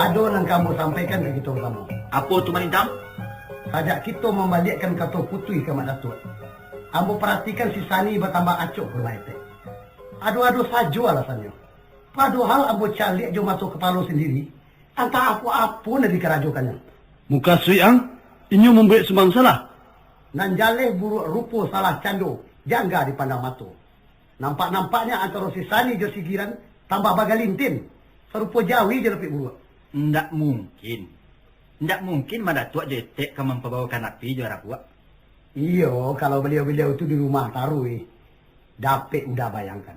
Ada yang kamu sampaikan ke kita kamu. Apa tu Malintang? Sajak kita membalikkan kata putui ke Mak Datuk. Ambo perhatikan si Sani bertambah acuk ke rumah itu. Adu-adu saja alasannya. Padahal ambo calik jo masuk kepala sendiri. Entah apa-apa nak dikerajukannya. Muka Sri Ang, inyo membuat sembang salah. Nan jaleh buruk rupa salah cando, jangga dipandang mata. Nampak-nampaknya antara si Sani jo si Giran tambah bagalintin. Serupa jawi je lebih buruk. Ndak mungkin. Ndak mungkin Mak Datuk jetek ke memperbawakan api juara buat. Iyo, kalau beliau-beliau itu di rumah tarui. Dapet udah bayangkan.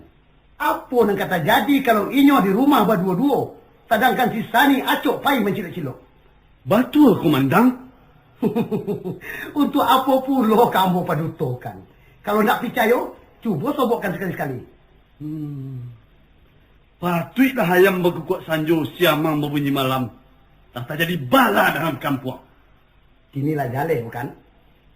Apa yang kata jadi kalau inyo di rumah berdua-dua. Sedangkan si Sani acuk pai mencilok-cilok. Betul, Komandan. Untuk apa pula kamu padutokan? Kalau nak percaya, cuba sobokkan sekali-sekali. Patutlah ayam berkekuat sanjo siamang berbunyi malam. Tak jadi bala dalam kampung. Inilah jaleh bukan?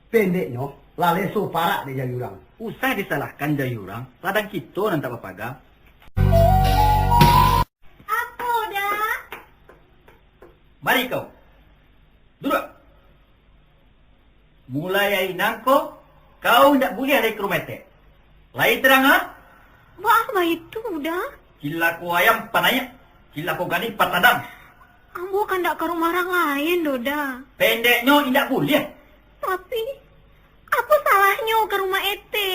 Pendeknya, laleso parak di jayurang. Usah disalahkan jayurang. Ladang kita nanti berpaga. Apa dah? Mari kau. Duduk. Mulai hari nangko, kau tidak boleh ada ke rumah tek. Lain terang ha? Apa itu dah? Kila ko ayam panaya. Kila ko gani patadam. Ambo kan tak ke rumah orang lain, Doda. Pendeknya tidak boleh. Tapi, apa salahnya ke rumah Ete?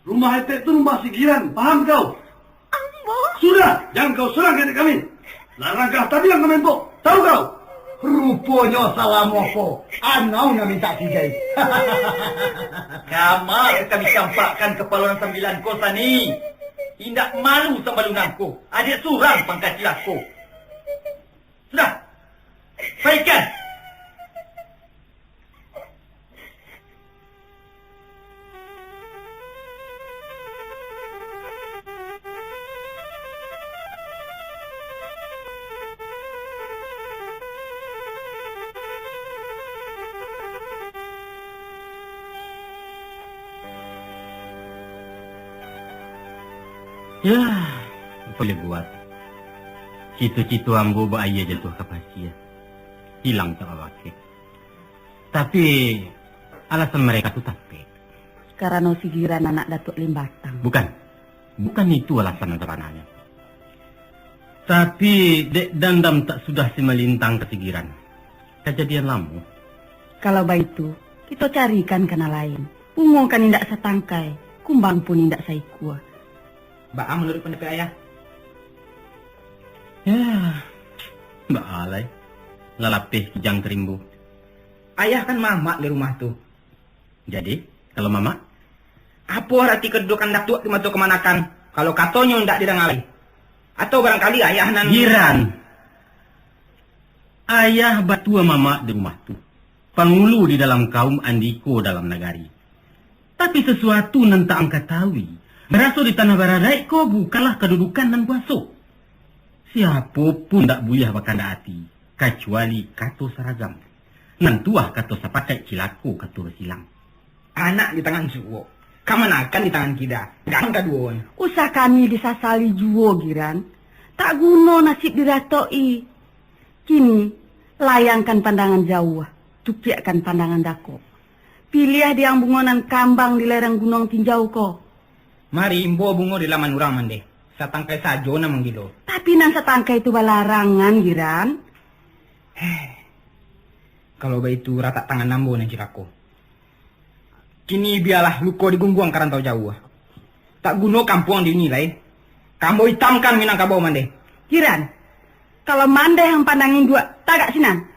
Rumah Etek itu rumah si Giran, paham kau? Ambo? Sudah, jangan kau serang adik kami. Larangkah tadi yang menempok, tahu kau? Rupanya salah mopo. Anau nak minta tijai. Kamal kami campakkan kepala 9 kosa ni. Tidak malu sama lunangku. Adik surang pangkat silapku. Sudah. Baikkan. Ya, boleh buat. Citu-citu ambo bahaya jatuh ke pasir. Hilang tak wakil. Tapi alasan mereka tu tapi. Karena si Giran anak Datuk Limbatang. Bukan. Bukan itu alasan sebenarnya. Tapi Dek Dandam tak sudah si melintang kesigiran. Kejadian lama. Kalau begitu, kita carikan kena lain. Bungo kan indak setangkai. Kumbang pun indak saikua. Baang menurut pendapat ayah. Ya, Mbak Alay. Lalapih kijang kerimbu. Ayah kan mamak di rumah tu. Jadi, kalau mamak? Apa arti kedudukan datuk di mata kemanakan? Kalau katanya ndak didengali. Atau barangkali ayah nan... Giran. Ayah batua mamak di rumah tu. Pangulu di dalam kaum Andiko dalam negari. Tapi sesuatu nan tak angkat tahu. Berasa di tanah baradai kau bukanlah kedudukan dan kuasa. Siapa pun tak boleh bakanda hati. Kecuali kato saragam. Nantuah kato sapakai cilaku kato silang. Anak di tangan suwo. Kamanakan di tangan kita. Jangan kaduan. Usah kami disasali juo Giran. Tak guna nasib diratoi. Kini, layangkan pandangan jauh. Tupiakan pandangan dako. Pilih di ambungonan kambang di lereng gunung tinjau ko. Mari imbo bungo di laman urang mande. Satangkai sajo na manggilo. Tapi nan setangkai itu balarangan Giran. Kalau begitu rata tangan nambo nan cirako. Kini biarlah luko digungguang karantau jauh. Tak guno kampung dinilai. Kambo hitamkan Minangkabau mande. Giran, kalau mande yang pandangin dua, tagak sinan.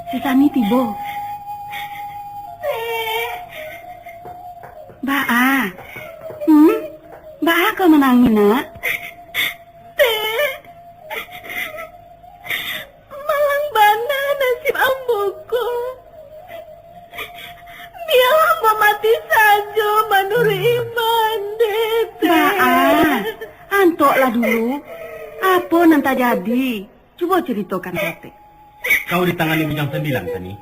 Si Sani tibo. Baa. Baa kau menangis nak? Malang bana nasib amboku. Biar hamba mati saja menurut iman, Dete. Baa. nanti jadi? Coba ceritakan Tete. Kau ditangani Bujang 9, Sani.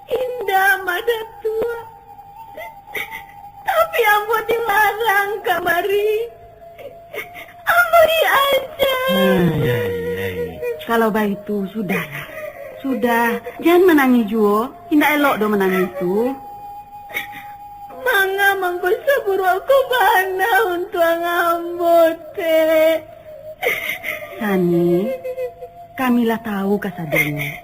Indah mada tua. Tapi ambo dilarang kamari. Ambo diajar. Kalau begitu sudahlah. Sudah, jangan menangis Juo. Tidak elok do menangis tu. Manga mangko saburu aku bana untuk ambo teh. Sani, kamilah tahu kasadanya.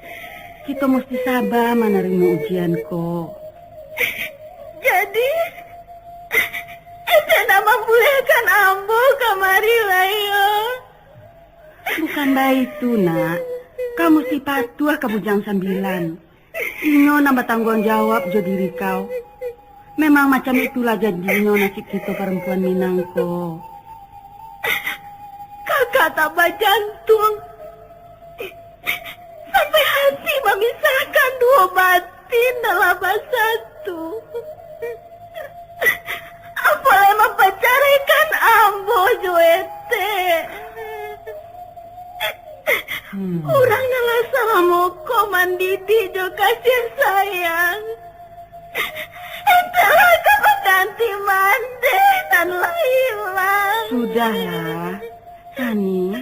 Kita mesti sabar menerima ujian kok. Jadi, ente nak membolehkan ambo kamari layo. Bukan baik tu nak. Kamu mesti patuh ke Bujang 9. Inyo nambah tanggung jawab jo diri kau. Memang macam itulah jadinya nasib kita perempuan Minang kok. Kakak tambah jantung. Sampai hati memisahkan dua batin dalam satu. Apalagi mempacarikan ambo joete. Orangnya lah sama moko mandidi jo kasih sayang. Entahlah kepeganti mande dan hilang. Sudahlah, Sani.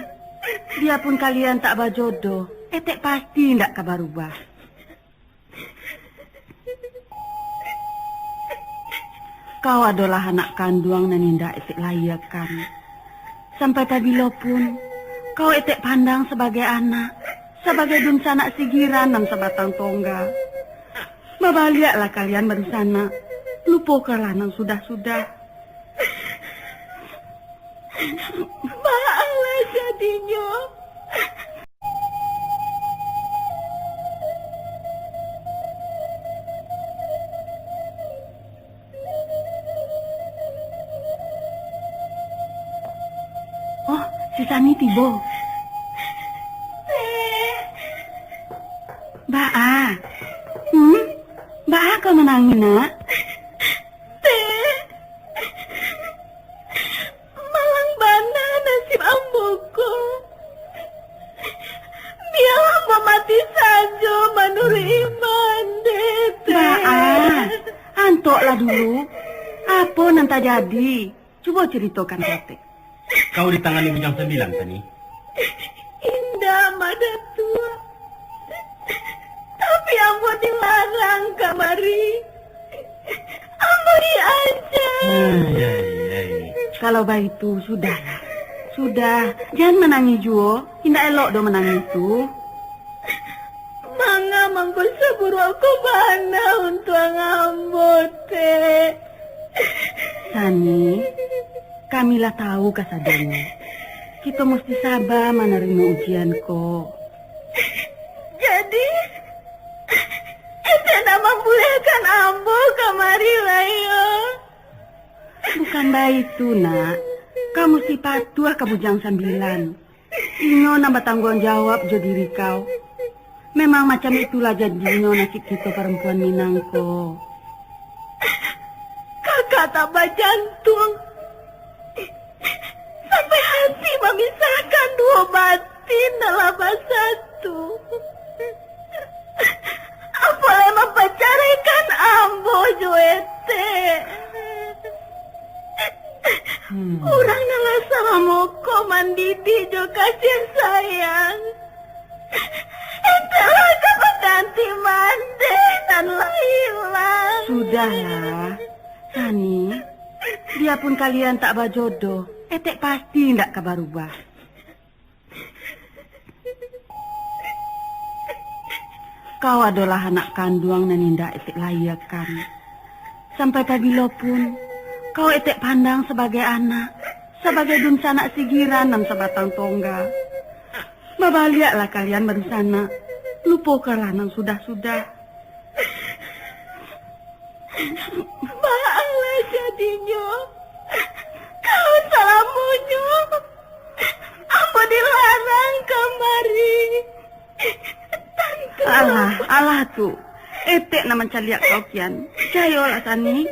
Biarpun kalian tak berjodoh, etek pasti ndak kabar ubah. Kau adalah anak kandung dan indah etek layakan. Sampai tabilo pun, kau etek pandang sebagai anak, sebagai dun sanak sigiran dan sebatang tongga. Mabaliaklah kalian bersana, lupakanlah nang sudah-sudah. Maaflah jadinya. Oh, si Sani tiba. Baa. Baa kau menangis nak? Malang bana nasib amboku. Biarlah ambo mati saja menurut iman dete. Baa, antoklah dulu. Apa nanti jadi? Coba ceritakan Tete. Kau ditangani Bujang 9, Sani. Indah mada tua. Tapi ambo dilarang kamari. Ambo diajar. Kalau begitu sudahlah. Sudah, jangan menangis Juo. Tidak elok do menangis tu. Manga mangko saburu aku bana untuk ambo teh. Sani, kamilah tahu kasadanya. Kita mesti sabar menerima ujian kok. Jadi, ente nak membolehkan ambo kamari layo. Bukan baik tu nak. Kamu mesti patuh ke Bujang 9. Inyo nambah tanggung jawab jo diri kau. Memang macam itulah jadinya nasib kita perempuan Minang kok. Kakak tambah jantung. Sampai hati memisahkan dua batin dalam satu. Apalagi mempacarikan ambo joete. Orangnya lah sama moko mandidi jo kasih sayang. Entahlah kepeganti mande dan hilang. Sudahlah, Sani. Biarpun kalian tak berjodoh, etek pasti ndak kabar ubah. Kau adalah anak kandung dan indah etek layakan. Sampai tabilo pun, kau etek pandang sebagai anak, sebagai dun sanak sigiran dan sebatang tongga. Mabaliaklah kalian bersana, lupakanlah nang sudah-sudah. Maaflah jadinya. Kau salah munyo. Ambo dilarang kamari. Alah tu. Etek nama caliak kau kian. Cayolah Sani.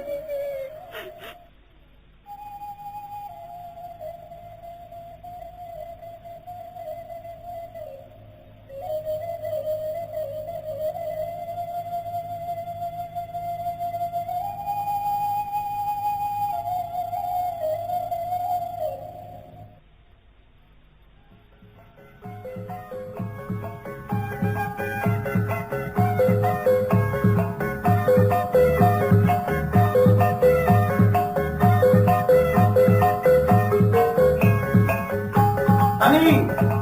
Tani,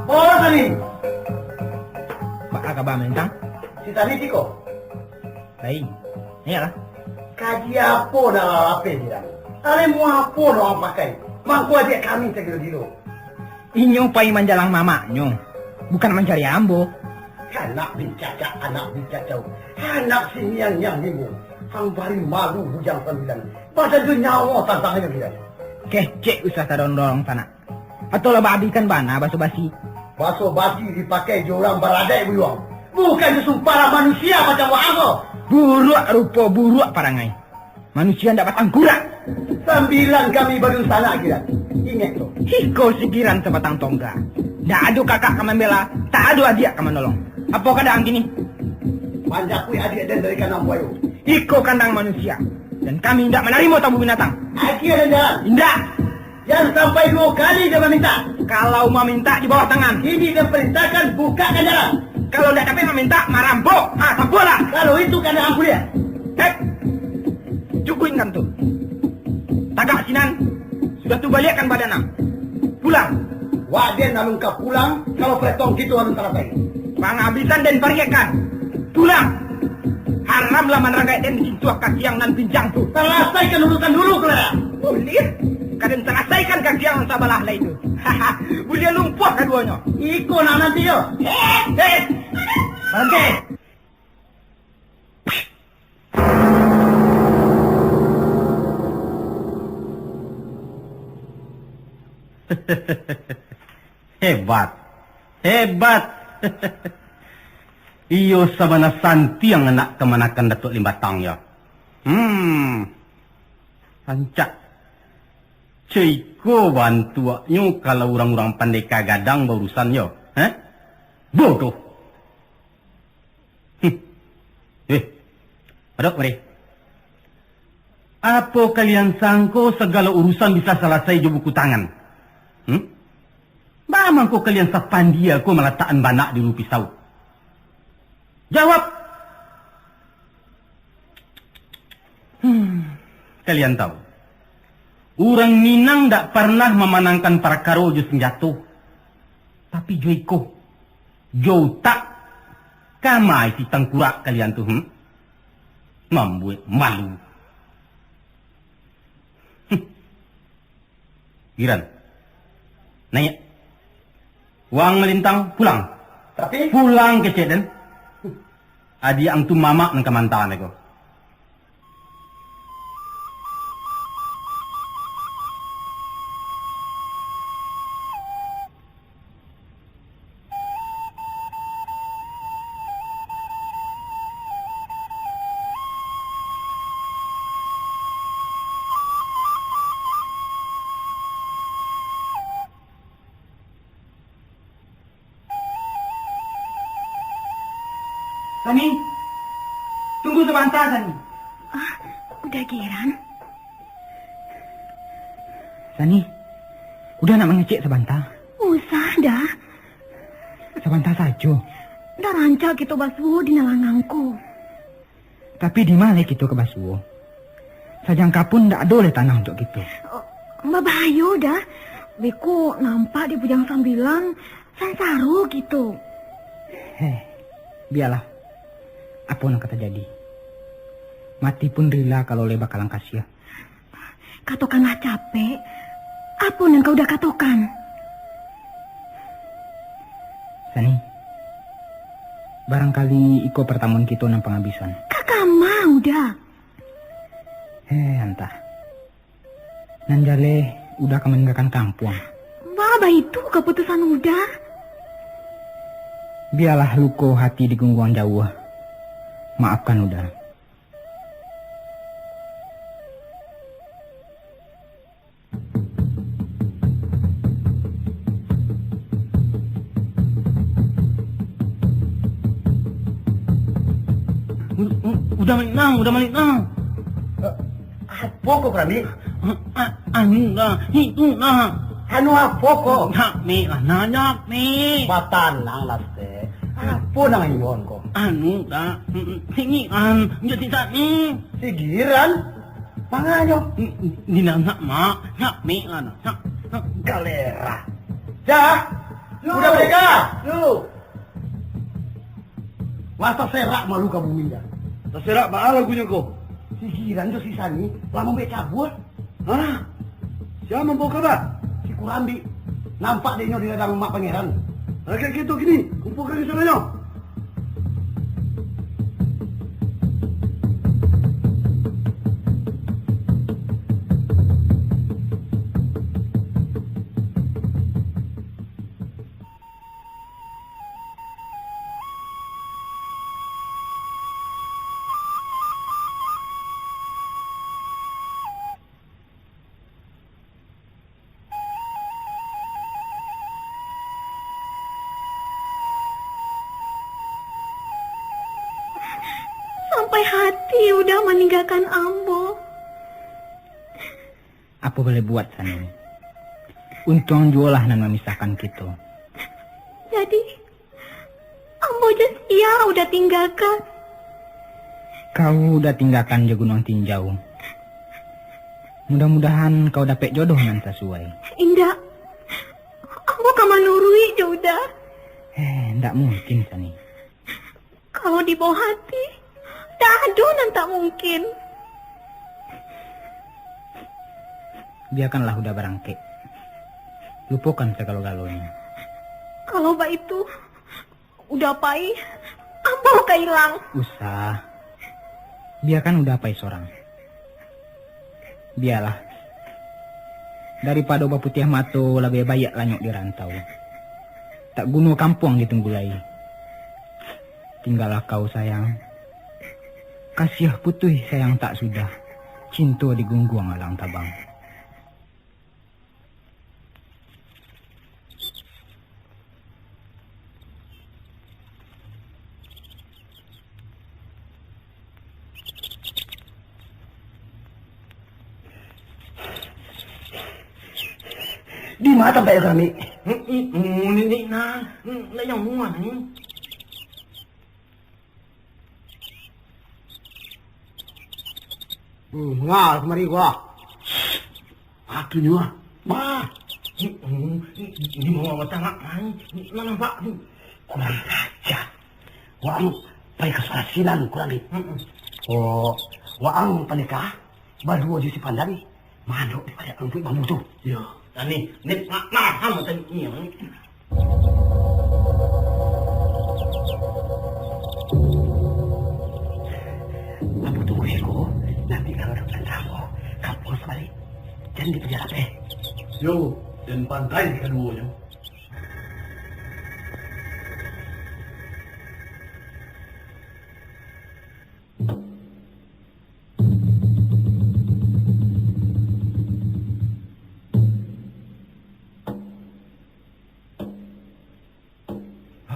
oh Tani. Baka ba mentang? Si Tani Tiko. Baik. Iyalah. Kaji apa dah apa dia? Ada mau apa orang pakai? Mangku adik kami segera-gera. Inyo pai manjalang mamaknyo. Bukan mencari ambo. Anak bincacak, anak sini yang ibu. Hang bari malu bujang sembilan. Badan tu nyawa tantangnya dia. Kecek usah dorong tanah. Atau lah babikan bana basa-basi. Baso basi dipakai orang baradai buyuang. Bukan sumpah manusia macam wahang. Buruk rupa buruk parangai. Manusia ndak batang kurak. 9 kami baru sana kira. Ingat tu. Hiko sikiran sebatang tongga. Ndak ada kakak kaman bela, tak ada adik kaman nolong. Apa keadaan gini? Manjakui adik dan dari kanan buayu. Iko kandang manusia. Dan kami tidak menerima tamu binatang. Akhir dan Tidak. yang sampai 2 kali dia meminta. Kalau meminta di bawah tangan. Ini dia perintahkan bukakan jalan. Kalau tidak dapat meminta, marampok. Sampurlah. Kalau itu kandang aku dia. Hei. Cukuin kan tu. Tagak sinan. Sudah tu balikkan badanam. Pulang. Waden alung ka pulang. Kalau pretong gitu alung teratai. Penghabisan dan pariakan. Pulang. Haramlah menerangai dan disitu kasiang nan pincang tu. Selesaikan urusan dulu, Clara. Boleh. Kadang selesaikan kasiang sabalah lah itu. Boleh lumpuh keduanya. Iko nak nanti yo. Hei. Berhenti. Hebat. Iyo sabana santi yang anak kemanakan Datuk Limbatang ya. Sancak. Ciko bantuannya kalau orang-orang pandai kagadang berurusan yo. Bodoh. Adok mari. Apa kalian sangko segala urusan bisa selesai di buku tangan? Bagaimana kau kalian sapandi aku meletakkan banak di lupi pisau? Jawab. Kalian tahu, orang Minang tak pernah memenangkan perkara jo senjata. Tapi Joiko, Jo tak kamai si tengkurak kalian tu, membuat malu. Giran, nanya, wang melintang pulang. Tapi Pulang ke Ceden. Adi ang tu mamak ng kamantaan ako. Sani. Tunggu sebentar, Sani. Udah Giran? Sani. Udah nak mengecek sebentar. Usah dah. Sebentar saja. Dah rancak kita basuh di nalangangku. Tapi di mana kita ke Basuo? Sajangka pun tak ada oleh tanah untuk kita. Mbak Bahayu dah. Beku nampak di bujang sambilan sansaru gitu. Biarlah. Apa yang kata jadi. Mati pun rela kalau oleh bakalan kasih. Katokanlah capek. Apa yang kau udah katokan? Sani. Barangkali iko pertemuan kita nang penghabisan. Kakak mau dah. Entah. Nanjale udah kemeninggalkan kampung. Baba itu keputusan udah. Biarlah luko hati di gungguan jauh. Maafkan udah. Udah balik nang. apa kau Prami? Anu dah, itu nah. Anu apa kau? Nak mi lah, nak mi. Batanang lah teh. Apa nang iyon kau? Anu dah, sini jadi tak ni. Sigiran? Manganyo? Di nak mak, nak mi lah nak. Galera. Ja, Udah mereka. Yo. Masa serak malu kamu minda. Terserak baal lagunya kau. Si Giran tu si Sani lama be cabut. Hah? Siapa membawa kabar? Si Kurambi nampak dia di ladang mak pangeran. Kayak gitu gini, kumpulkan di sana. Sampai hati udah meninggalkan Ambo. Apa boleh buat Sani? Untung jualah nan memisahkan kita. Jadi Ambo just iya udah tinggalkan. Kau udah tinggalkan je Gunung Tinjau. Mudah-mudahan kau dapat jodoh yang sesuai. Indah, Ambo kamanurui udah. Ndak mungkin Sani. Kalau di bawah hati, tak ada nan tak mungkin. Biarkanlah udah barangkit. Lupakan segala-galanya. Kalau bak itu udah pai, Ambo kehilang. Usah. Biarkan udah pai seorang. Biarlah. Daripada obat putih mato lebih baik lanyok di rantau. Tak guna kampung ditunggu lagi. Tinggallah kau sayang. Kasih putih sayang tak sudah. Cinta digungguang alang tabang. Di mana tempat kami? Ini nah, yang muat ni. Ngal kemari gua. Aku nyua. Ma, Di bawah tangak ni, nampak ni. kurang aja. Waang pai kesuasinan kurang ni. Oh, waang panikah badua je si Pandari. Manuk daripada angkut bambu tu. Ya. Ni nak hang macam ni. Aku tunggu Siko. Nanti kalau ada tamu, kamu harus balik. Jangan di penjara. Yo, dan pantai keduanya.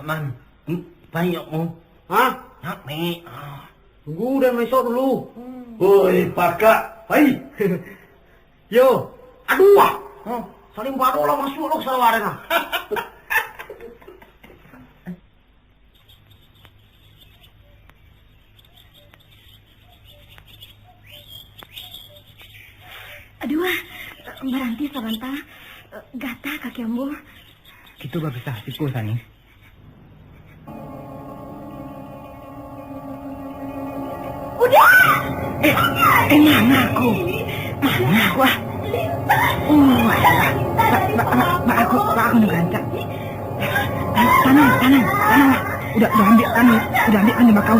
Man, banyak mo. Hah? Nak ni. Tunggu dan besok dulu. Woi, pakak. Hai. Yo, aduh. Saling baru lah masuk lo salah ada. Aduh, berhenti sebentar. Gata kaki Ambo. Kita berpisah siku Sani. Udah! Mana aku? Mana aku ah? Alah. Mbak aku nak gantak. Tangan lah. Udah ambil kan mbak kau.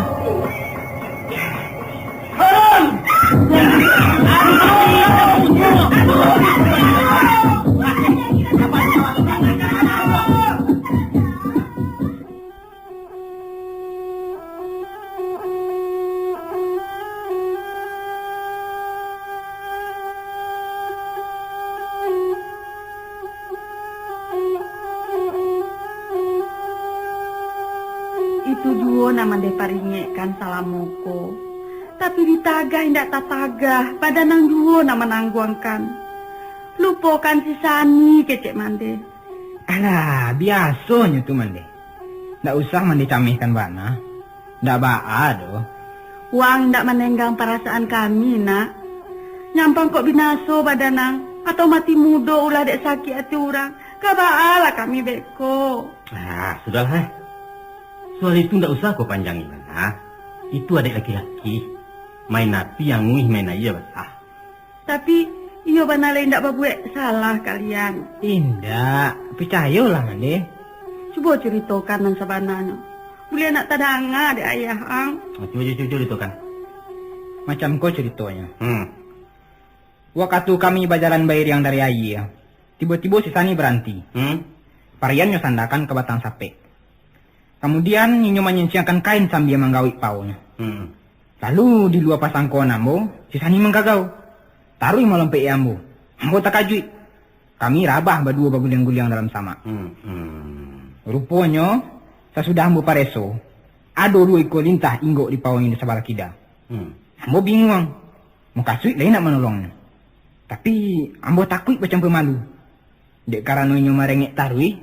Itu juo nama deparinge kan salamuko. Tapi ditagah indak tatagah, pada nang juo nama nangguangkan. Lupakan si Sani kecek mande. Alah, biasanya tu mande. Ndak usah mandi camihkan bana. Ndak baa doh. Wang ndak menenggang perasaan kami nak. Nyampang kok binaso badanang atau mati mudo ulah dek sakit hati orang. Kabalah kami beko. Sudahlah. Soal itu ndak usah kau panjangin. Itu adik laki-laki. Main napi yang nguih main aja basah. Tapi iyo banale ndak babuek salah kalian. Tidak, percayalah Mande. Coba ceritakan nan sabanana. Boleh nak tadanga de ayah ang. Coba itu kan. Macam kau ceritanya. Waktu kami bajaran bayar yang dari ayah, tiba-tiba si Sani berhenti. Pariannya sandakan ke batang sape. Kemudian Ninyo menyiapkan kain sambil menggawi paunya. Lalu di luar pasang kawan ambo, si Sani menggagau. Taruh melompe ambo. Ambo tak kajui. Kami rabah berdua baguliang-guliang dalam sama. Rupanya, sesudah ambo pareso, ada 2 ekor lintah inggok di pawang ini sebelah kida. Ambo bingung. Mau kasih lain nak menolongnya. Tapi ambo takut macam pemalu. Dek karena Ninyo merengek tarui,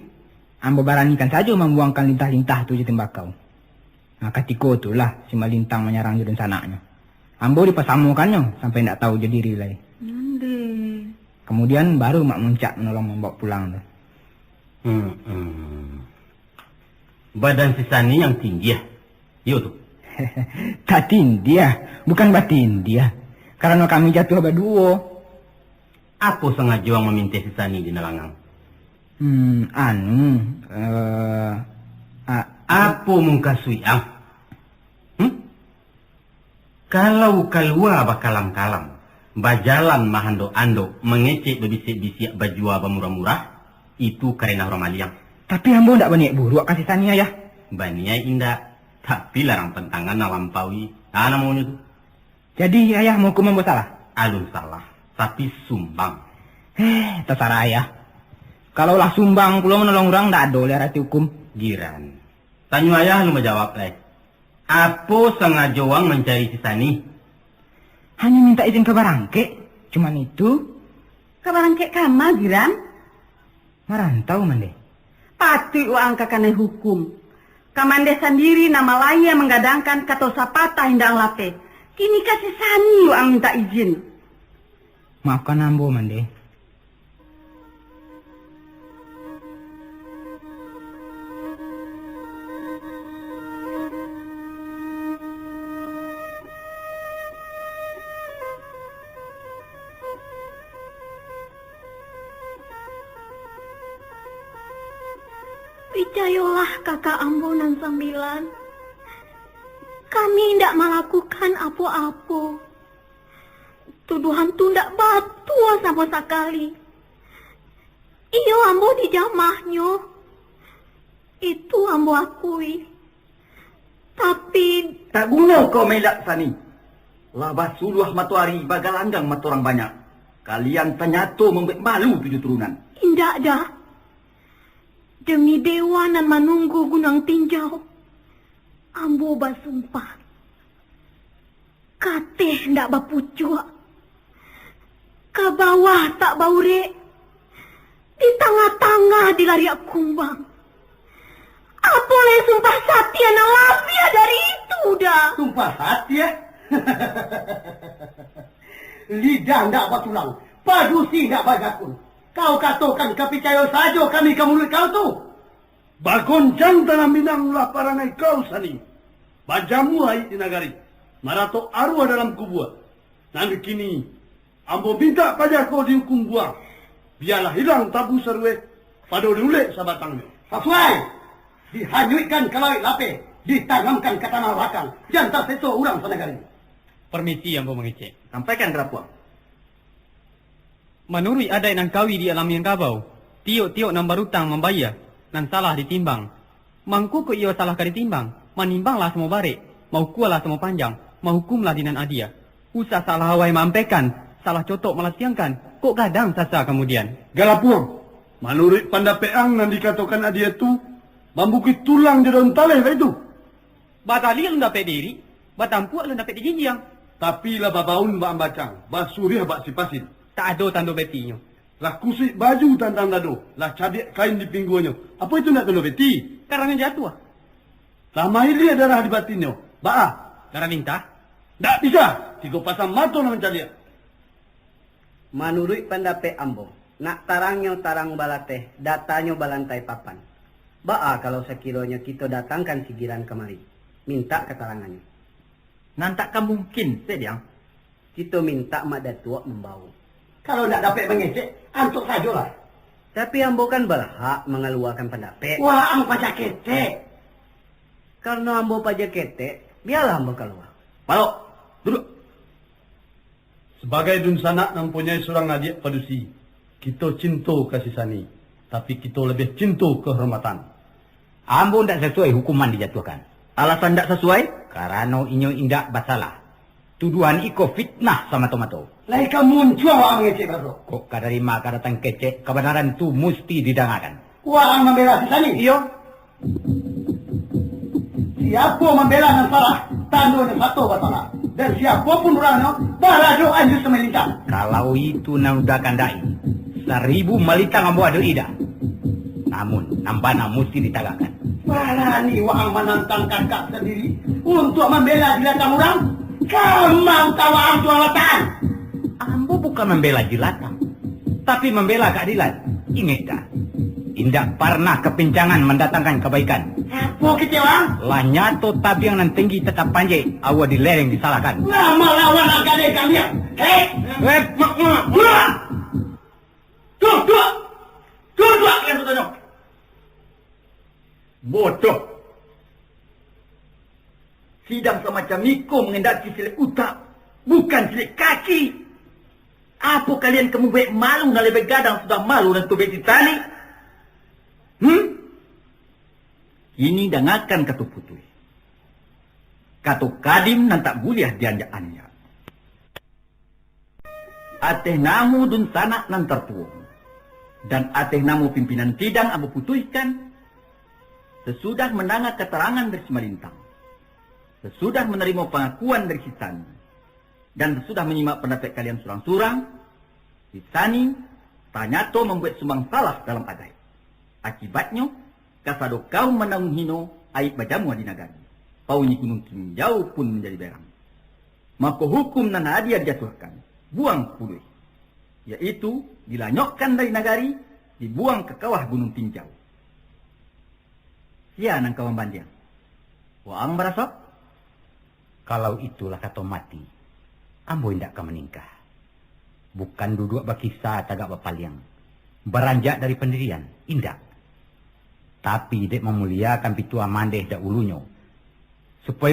ambo beranikan saja membuangkan lintah-lintah tu di tembakau. Nah, ketika itulah si Malintang menyerang judun sanaknya. Ambo dipasamukannya sampai tidak tahu jadi diri lagi. Kemudian baru mak muncak menolong membawa pulang tu. Badan si Sani yang tinggi ya? Yo tuh. Tak tinggi ya, bukan batin dia. Karena kami jatuh berdua. Apa sengaja orang meminta si Sani di Nalangang? Apa muka suyang? Kalau keluar bakalam-kalam, bajalan mahando-ando, mengecek bebisik-bisik baju bermurah-murah, itu karena orang maliang. Tapi ambo ndak banyak buruk kasih Sani ya. Baniai indah, tapi larang pentangan nalampaui. Namanya tu. Jadi ayah mau hukum ambo salah? Alun salah, tapi sumbang. Terserah ayah. Kalau lah sumbang pulau menolong orang ndak ada oleh hati hukum. Giran. Tanya ayah lu menjawab leh. Apa sengaja orang mencari si Sani? Hanya minta izin ke Barangke. Cuman itu. Ke Barangke kama Giran? Merantau Mande. Patut uang kakane hukum. Kamande sendiri nama lain menggadangkan kata sapata hindang lape. Kini kasih Sani uang minta izin. Maafkan ambo Mande. Percayalah kakak Ambo dan Sambilan. Kami tidak melakukan apa-apa. Tuduhan tu tidak betul sama sekali. Iyo Ambo dijamahnya. Itu Ambo akui. Tapi... Tak guna kau melak Sani. Labah suluh matuari bagalanggang maturang banyak. Kalian ternyata membuat malu 7 turunan. Tidak dah. Demi dewa nan menunggu gunung tinjau, Ambo bersumpah. Kateh ndak bapucuk. Ke bawah tak baure. Di tengah-tengah dilariak kumbang. Apa le sumpah satya na lapia dari itu dah. Sumpah hati ya. Lidah ndak batulang. Padusi ndak bagakun. Kau katakan kepercaya saja kami ke mulut kau tu. Bagoncang tanah Minang ulah parangai kau Sani. Bajamu hai di nagari. Marato arwah dalam kubur. Nanti kini ambo minta pada kau dihukum buang. Biarlah hilang tabu serwe pada diulek sabatangnya. Sesuai. Dihanyutkan ke laut lape. Ditanamkan ke tanah belakang. Jangan terseto orang senegari. Permisi Ambo mengecek. Sampaikan kerapuan. Menurut ada yang kawi di alam yang kabau, tiok-tiok nambar utang membayar, nan salah ditimbang. Mangku ke iyo salah ka ditimbang, manimbanglah semua barek, mau kualah semua panjang, mau hukumlah dinan adia. Usah salah hawai mampekan, salah cotok melatiangkan, kok kadang sasa kemudian. Galapuang, menurut pandapeang nan dikatakan adia tu, membukit tulang di daun taleh itu. Batali lu dapat diri, batampuak lu dapat dijinjiang. Tapi lah babaun bak ambacang, basuriah bak sipasin. Tak ada tanda betinya. Lah kusik baju tantang dado. Lah cadik kain di pinggulnya. Apa itu nak tanda beti? Karena jatuh. Lah maili darah di batinnya. Baah. Darah lintah. Tak bisa. 3 pasang mata nak cadik. Menurut pendapat Ambo, Nak tarangnya tarang balateh, datanya balantai papan. Baa kalau sekiranya kita datangkan si Giran kemari. Minta keterangannya. Nantak kan mungkin, Sediang. Kita minta mak datua membawa. Kalau nak dapat mengecek, antuk sajalah. Tapi ambo kan berhak mengeluarkan pendapat. Wah, ambo pajak ketek. Karena ambo pajak ketek, biarlah ambo keluar. Palok, duduk. Sebagai dunsanak mempunyai seorang adik padusi, kita cinta kasih sani, tapi kita lebih cinta kehormatan. Ambo tidak sesuai hukuman dijatuhkan. Alasan tidak sesuai? Karena inyo indak basalah. Tuduhan iko fitnah sama tomato. Lai kamu muncul orang mengecek bro. Kok kadarima datang kecek, kebenaran tu mesti didengarkan. Wah, membela si sani. Iyo. Siapa membela yang salah, tandanya satu basalah. Dan siapapun orangnya, balado anjur semelintang. Kalau itu naudakan dai, 1000 melitang ambo ada ida. Namun, nambana mesti ditagakkan. Berani wang menantang kakak sendiri untuk membela jilatan orang. Kamang tawang tualatan. Ambo bukan membela jilatan, tapi membela keadilan. Ingat dah, indak pernah kepincangan mendatangkan kebaikan. Apa kecewa? Lah nyato tabiang nan tinggi tetap panjai, awa di lereng disalahkan. Lama lawan agak kalian. Tuh, kalian sudah. Bodoh. Sidang semacam Niko mengendaki silik utak, bukan silik kaki. Apa kalian kamu baik malu dan lebih gadang sudah malu dan tubek ditani? Ini dengarkan kata putui. Kata kadim dan tak guliah dianjakannya. Ateh namu dun sanak nan tertuang. Dan ateh namu pimpinan sidang abu putuikan. Sesudah mendengar keterangan dari Simalintang. Sesudah menerima pengakuan dari Sisani. Dan sesudah menyimak pendapat kalian surang-surang. Sisani tanyato membuat sumbang salah dalam agai. Akibatnya, kasado kau menanggung hino aib bajamu di negara. Paunyi gunung tinjau pun menjadi berang. Maka hukum nan hadiah dijatuhkan. Buang puluh. Yaitu dilanyokkan dari nagari, dibuang ke kawah gunung tinjau. Ya nang kawan bandiang. Waang berasap? Kalau itulah kata mati, ambo indak akan meningkah. Bukan duduk bakisah tagak bapaliang. Beranjak dari pendirian, indak. Tapi dek memuliakan pitua mandeh dak ulunya. Supaya